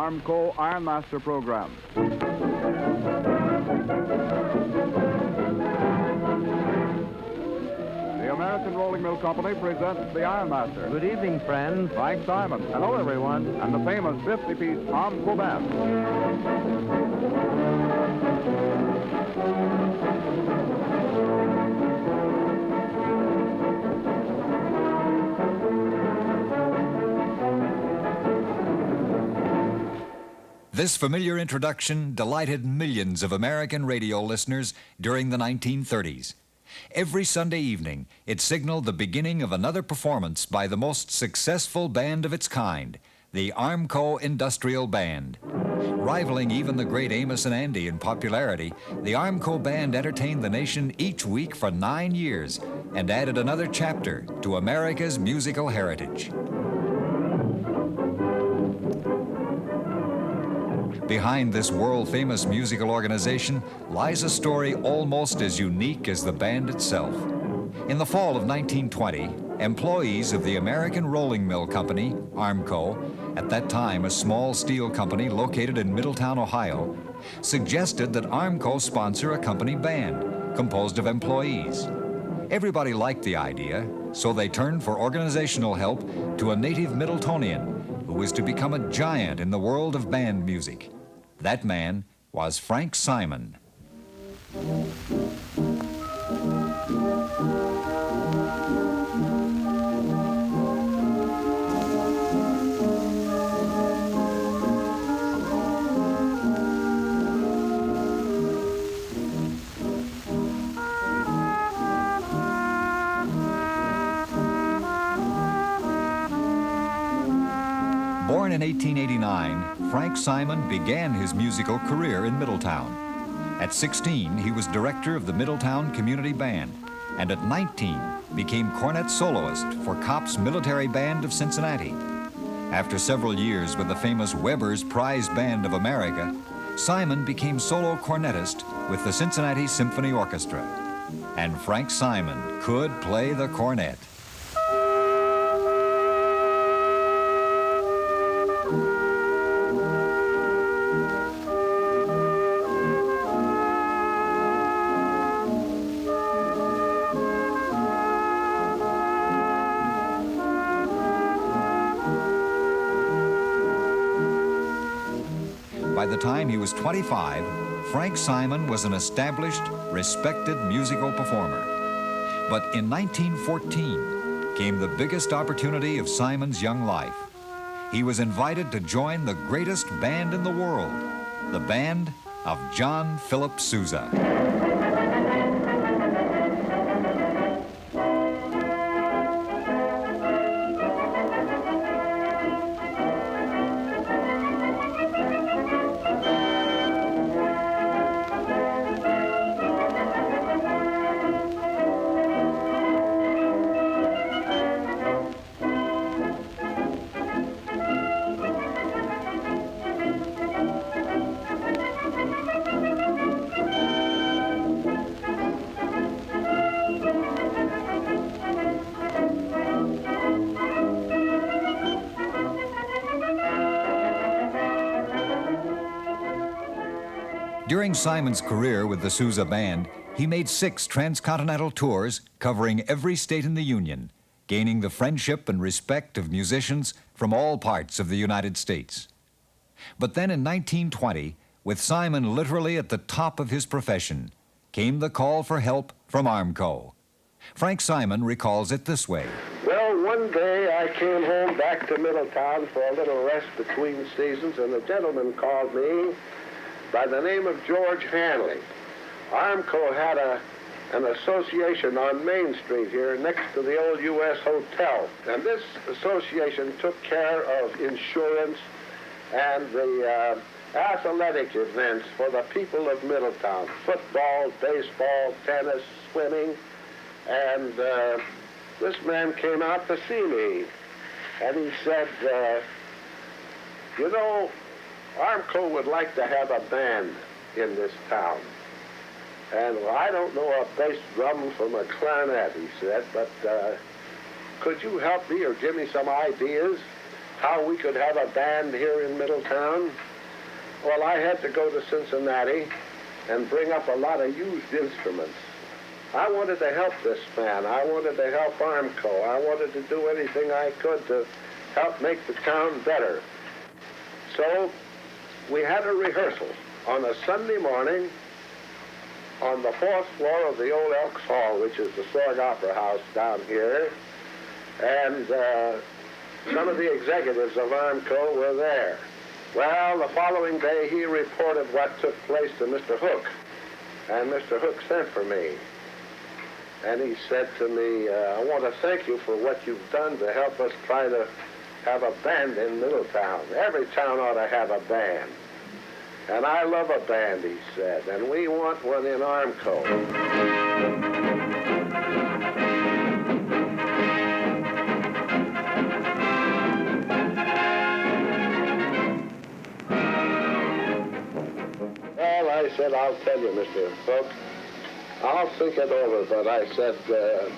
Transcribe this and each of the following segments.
Armco Ironmaster program. The American Rolling Mill Company presents the Ironmaster. Good evening, friends. Frank Simon. Hello, everyone. And the famous 50-piece Armco Band. This familiar introduction delighted millions of American radio listeners during the 1930s. Every Sunday evening, it signaled the beginning of another performance by the most successful band of its kind, the Armco Industrial Band. Rivaling even the great Amos and Andy in popularity, the Armco Band entertained the nation each week for 9 years and added another chapter to America's musical heritage. Behind this world-famous musical organization lies a story almost as unique as the band itself. In the fall of 1920, employees of the American Rolling Mill Company, Armco, at that time a small steel company located in Middletown, Ohio, suggested that Armco sponsor a company band composed of employees. Everybody liked the idea, so they turned for organizational help to a native Middletonian who was to become a giant in the world of band music. That man was Frank Simon. Born in 1889, Frank Simon began his musical career in Middletown. At 16, he was director of the Middletown Community Band, and at 19, became cornet soloist for Copp's Military Band of Cincinnati. After several years with the famous Weber's Prize Band of America, Simon became solo cornetist with the Cincinnati Symphony Orchestra. And Frank Simon could play the cornet. By the time he was 25, Frank Simon was an established, respected musical performer. But in 1914 came the biggest opportunity of Simon's young life. He was invited to join the greatest band in the world, the band of John Philip Sousa. During Simon's career with the Sousa Band, he made 6 transcontinental tours covering every state in the Union, gaining the friendship and respect of musicians from all parts of the United States. But then in 1920, with Simon literally at the top of his profession, came the call for help from Armco. Frank Simon recalls it this way. Well, one day I came home back to Middletown for a little rest between seasons, and a gentleman called me by the name of George Hanley. Armco had an association on Main Street here next to the old U.S. Hotel. And this association took care of insurance and the athletic events for the people of Middletown. Football, baseball, tennis, swimming. And this man came out to see me. And he said, you know, Armco would like to have a band in this town. And well, I don't know a bass drum from a clarinet, he said, but could you help me or give me some ideas? how we could have a band here in Middletown. Well, I had to go to Cincinnati and bring up a lot of used instruments. I wanted to help this man. I wanted to help Armco. I wanted to do anything I could to help make the town better. So we had a rehearsal on a Sunday morning on the 4th floor of the old Elks Hall, which is the Sorg Opera House down here. And some of the executives of Armco were there. Well, the following day he reported what took place to Mr. Hook. And Mr. Hook sent for me. And he said to me, I want to thank you for what you've done to help us try to have a band in Middletown. Every town ought to have a band. And I love a band, he said, and we want one in Armco. Well, I said, I'll tell you, Mr. Hook, I'll think it over, but I said,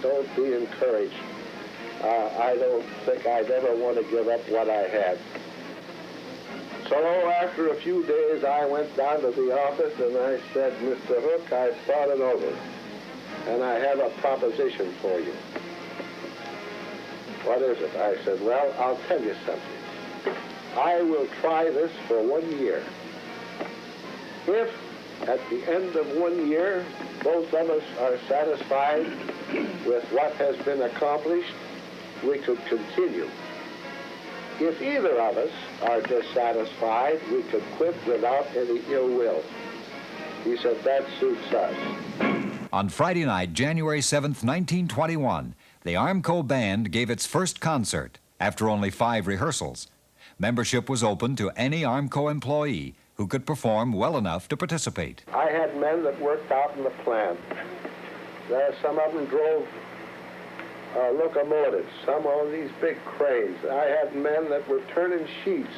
don't be encouraged. I don't think I'd ever want to give up what I had. So after a few days, I went down to the office and I said, Mr. Hook, I've thought it over, and I have a proposition for you. What is it? I said, well, I'll tell you something. I will try this for 1 year. If at the end of 1 year, both of us are satisfied with what has been accomplished, we could continue. If either of us are dissatisfied, we could quit without any ill will. He said, that suits us. On Friday night, January 7th, 1921, the Armco Band gave its first concert after only 5 rehearsals. Membership was open to any Armco employee who could perform well enough to participate. I had men that worked out in the plant. Some of them drove locomotives, some on these big cranes. I had men that were turning sheets.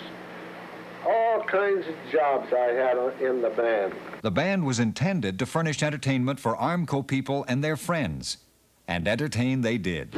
All kinds of jobs I had in the band. The band was intended to furnish entertainment for Armco people and their friends, and entertain they did.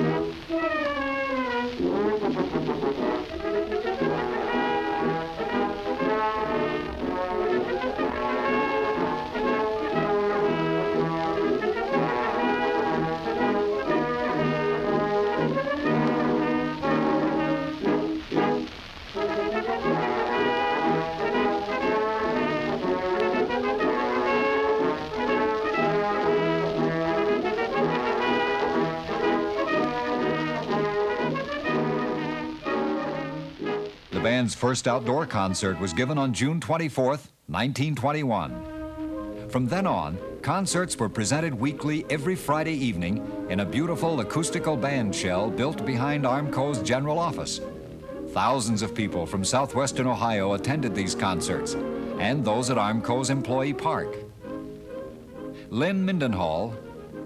The band's first outdoor concert was given on June 24th, 1921. From then on, concerts were presented weekly every Friday evening in a beautiful acoustical band shell built behind Armco's general office. Thousands of people from southwestern Ohio attended these concerts, and those at Armco's Employee Park. Lynn Mindenhall,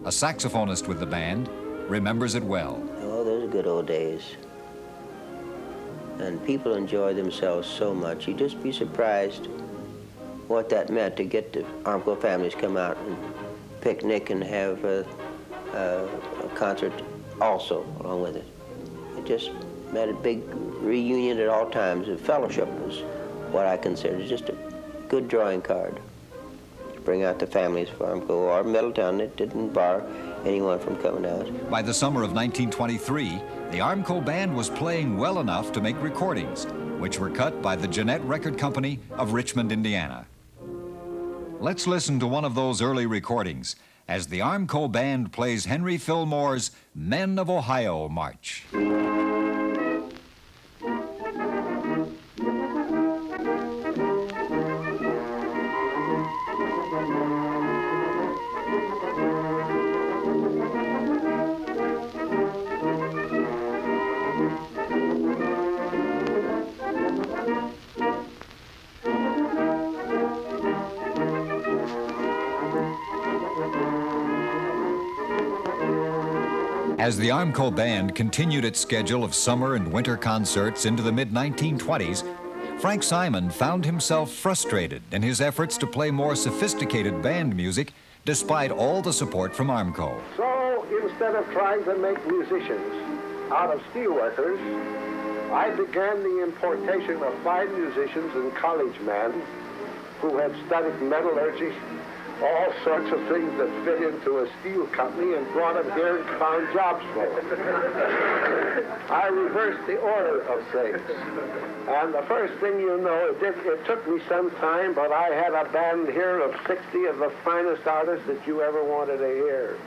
a saxophonist with the band, remembers it well. Oh, those are good old days. And people enjoy themselves so much. You'd just be surprised what that meant to get the Armco families come out and picnic and have a concert also along with it. It just meant a big reunion at all times. The fellowship was what I considered just a good drawing card to bring out the families for Armco or Middletown. It didn't bar anyone from coming out. By the summer of 1923, the Armco Band was playing well enough to make recordings, which were cut by the Jeanette Record Company of Richmond, Indiana. Let's listen to one of those early recordings as the Armco Band plays Henry Fillmore's Men of Ohio March. As the Armco Band continued its schedule of summer and winter concerts into the mid-1920s, Frank Simon found himself frustrated in his efforts to play more sophisticated band music despite all the support from Armco. So instead of trying to make musicians out of steelworkers, I began the importation of fine musicians and college men who had studied metallurgy, all sorts of things that fit into a steel company, and brought them here and found jobs for them. I reversed the order of things. And the first thing you know, it took me some time, but I had a band here of 60 of the finest artists that you ever wanted to hear.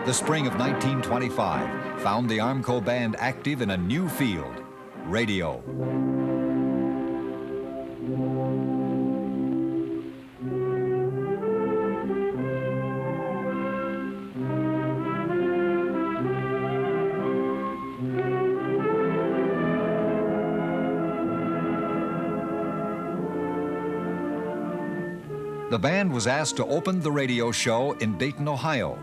The spring of 1925 found the Armco Band active in a new field, radio. The band was asked to open the radio show in Dayton, Ohio.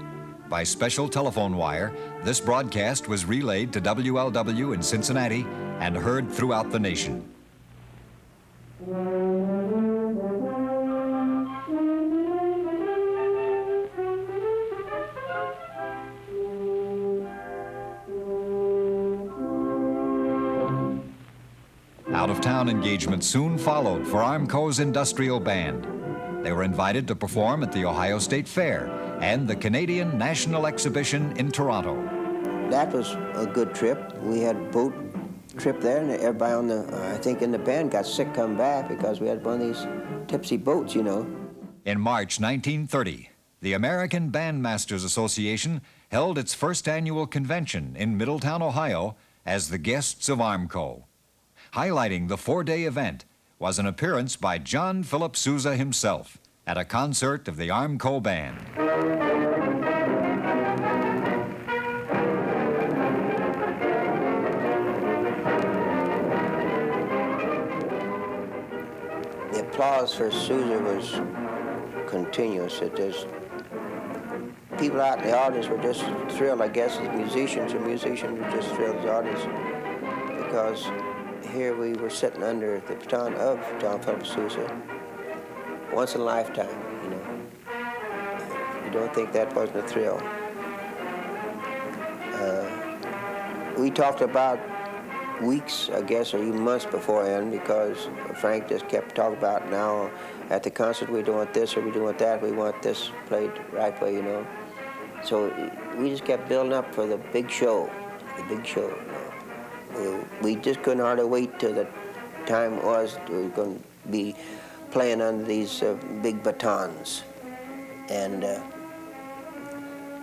By special telephone wire, this broadcast was relayed to WLW in Cincinnati and heard throughout the nation. Out-of-town engagements soon followed for Armco's industrial band. They were invited to perform at the Ohio State Fair and the Canadian National Exhibition in Toronto. That was a good trip. We had a boat trip there, and everybody on I think in the band got sick coming back because we had one of these tipsy boats, you know. In March 1930, the American Bandmasters Association held its first annual convention in Middletown, Ohio, as the guests of Armco. Highlighting the four-day event was an appearance by John Philip Sousa himself at a concert of the Armco Band. The applause for Sousa was continuous. People out in the audience were just thrilled, I guess, as musicians. The musicians were just thrilled as the audience because here we were sitting under the baton of John Philip Sousa. Once in a lifetime, you know. You don't think that wasn't a thrill. We talked about weeks, I guess, or even months beforehand because Frank just kept talking about now at the concert we don't want this or we don't want that, we want this played the right way, you know. So we just kept building up for the big show, you know. We just couldn't hardly wait till the time was we were going to be playing under these big batons. And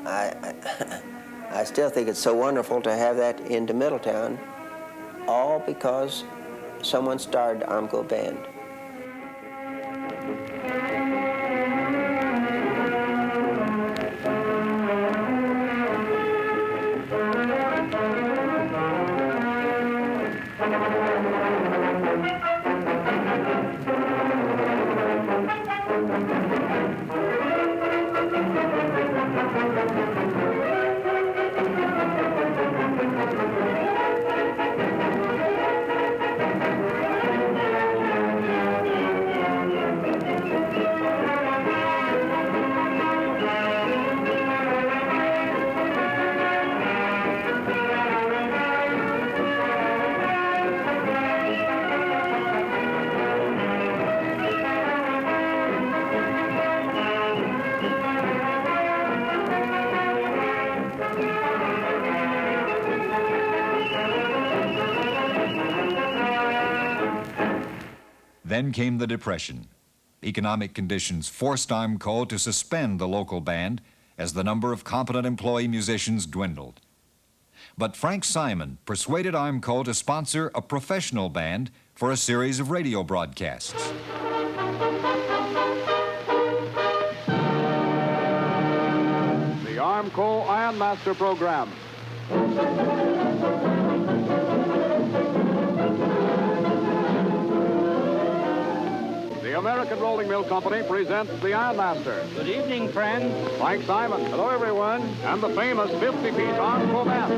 I still think it's so wonderful to have that into Middletown, all because someone started Armco Band. Then came the Depression. Economic conditions forced Armco to suspend the local band as the number of competent employee musicians dwindled. But Frank Simon persuaded Armco to sponsor a professional band for a series of radio broadcasts. The Armco Ironmaster Program. The American Rolling Mill Company presents the Ironmaster. Good evening, friends. Frank Simon. Hello, everyone. And the famous 50-piece Armco Band.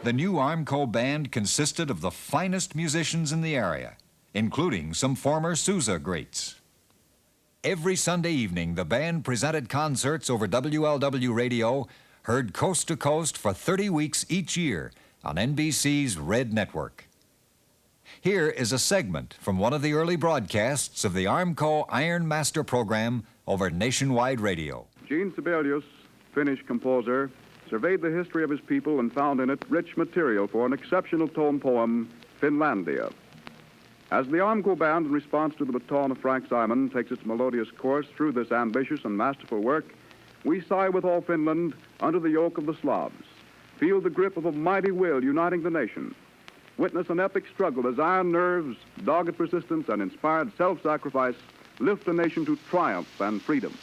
The new Armco Band consisted of the finest musicians in the area, including some former Sousa greats. Every Sunday evening, the band presented concerts over WLW radio, heard coast to coast for 30 weeks each year on NBC's Red Network. Here is a segment from one of the early broadcasts of the Armco Iron Master program over nationwide radio. Gene Sibelius, Finnish composer, surveyed the history of his people and found in it rich material for an exceptional tone poem, Finlandia. As the Armco Band, in response to the baton of Frank Simon, takes its melodious course through this ambitious and masterful work, we sigh with all Finland under the yoke of the Slavs, feel the grip of a mighty will uniting the nation, witness an epic struggle as iron nerves, dogged persistence, and inspired self-sacrifice lift the nation to triumph and freedom.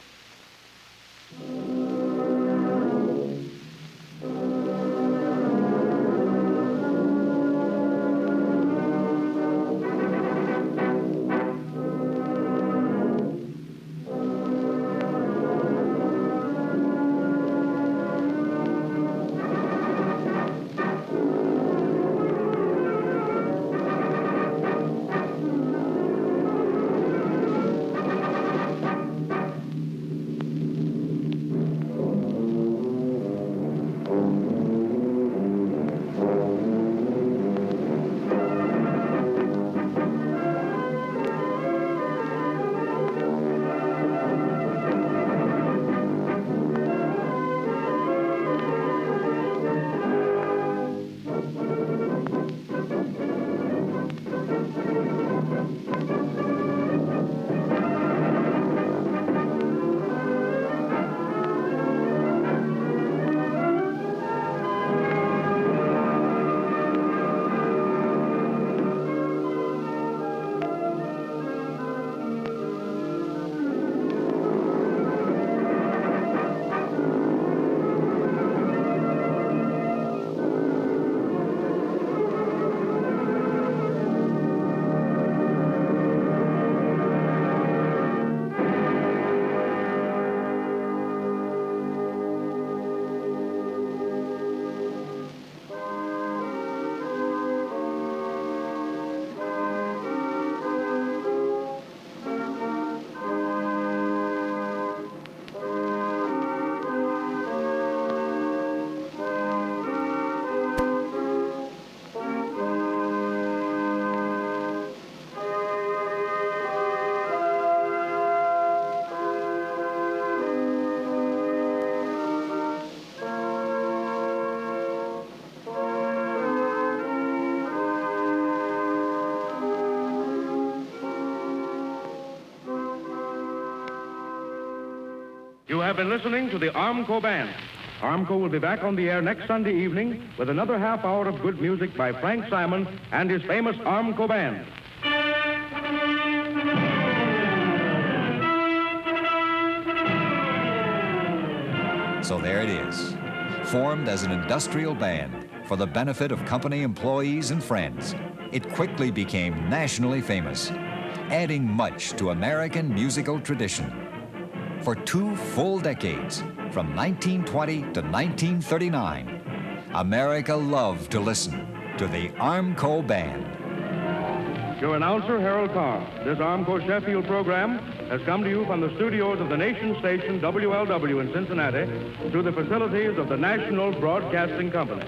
You have been listening to the Armco Band. Armco will be back on the air next Sunday evening with another half hour of good music by Frank Simon and his famous Armco Band. So there it is, formed as an industrial band for the benefit of company employees and friends. It quickly became nationally famous, adding much to American musical tradition. For 2 full decades, from 1920 to 1939, America loved to listen to the Armco Band. Your announcer, Harold Carr. This Armco Sheffield program has come to you from the studios of the nation station WLW in Cincinnati through the facilities of the National Broadcasting Company.